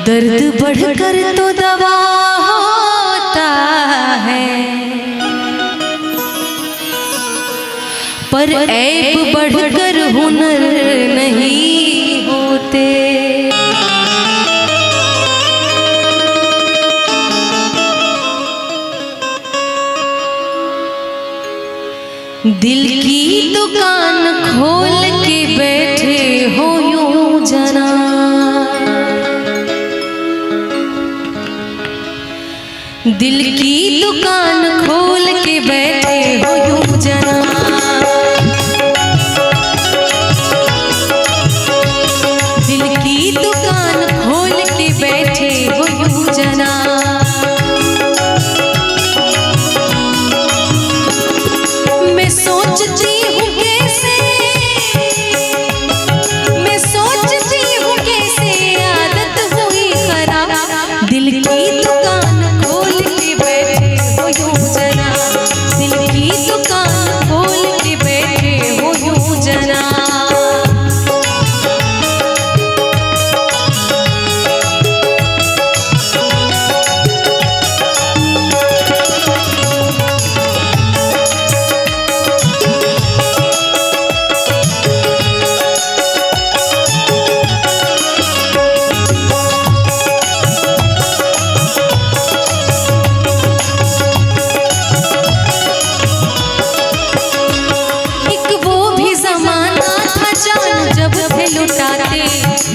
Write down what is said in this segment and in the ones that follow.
दर्द बढ़कर तो दवा होता है, पर ऐब बढ़कर हुनर नहीं होते। दिल की दुकान खोल के बैठे हो यूं जना, दिल की दुकान खोल के बैठे हो यूं जना, दिल की दुकान खोल के बैठे हो यूं जना। मैं सोचती हूँ कैसे, मैं सोचती हूँ कैसे आदत हुई खराब, दिल की दुकान खोल के बैठे हो यूं जना, दिल की दुकान खोल के बैठे हो यूं जना।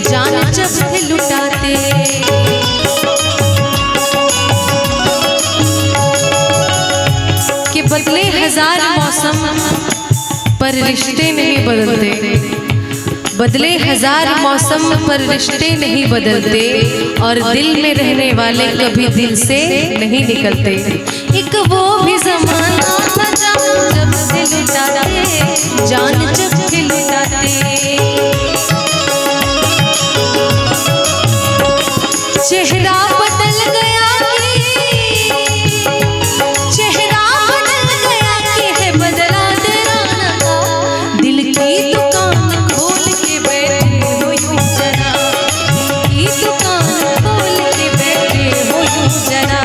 जान जब थे लुटाते, कि बदले हजार मौसम पर रिश्ते नहीं बदलते, बदले हजार मौसम पर रिश्ते नहीं बदलते, और दिल में रहने वाले कभी दिल से नहीं निकलते। एक वो भी ज़माना था जान जब थे लुटाते, जान जब थे लुटाते। चेहरा बदल गया कि, चेहरा बदल गया कि है बदला तेरा नशा, दिल की दुकान खोल के बैठे हो यूं जना, दिल की दुकान खोल के बैठे हो यूं जना।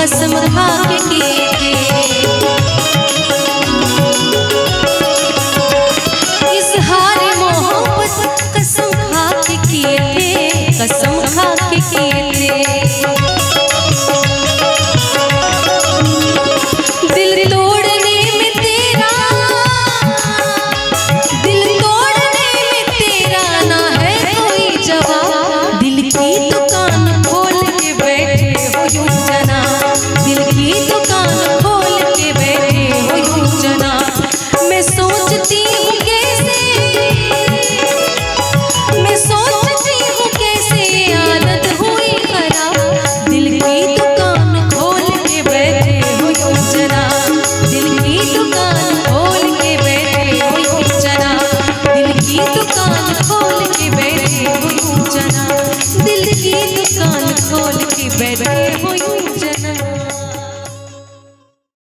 कसम खा के किए थे, इज़हार मोहब्बत कसम खा के किए थे, कसम खा के किए थे। दिल तोड़ने में तेरा, दिल तोड़ने में तेरा ना है कोई जवाब, दिल की दुकान खोल के बैठे हो यूं जना, दिल की दुकान खोल के बैठे हो यूं जना। मैं सोचती हूँ कैसे, मैं सोचती हूँ कैसे आदत हुई खराब, दिल की दुकान खोल के बैठे हो यूं जना, दिल की दुकान खोल के बैठे हो यूं जना, दिल की दुकान खोल के बैठे हो यूं जना, दिल की दुकान खोल के बैठे हो यूं जना।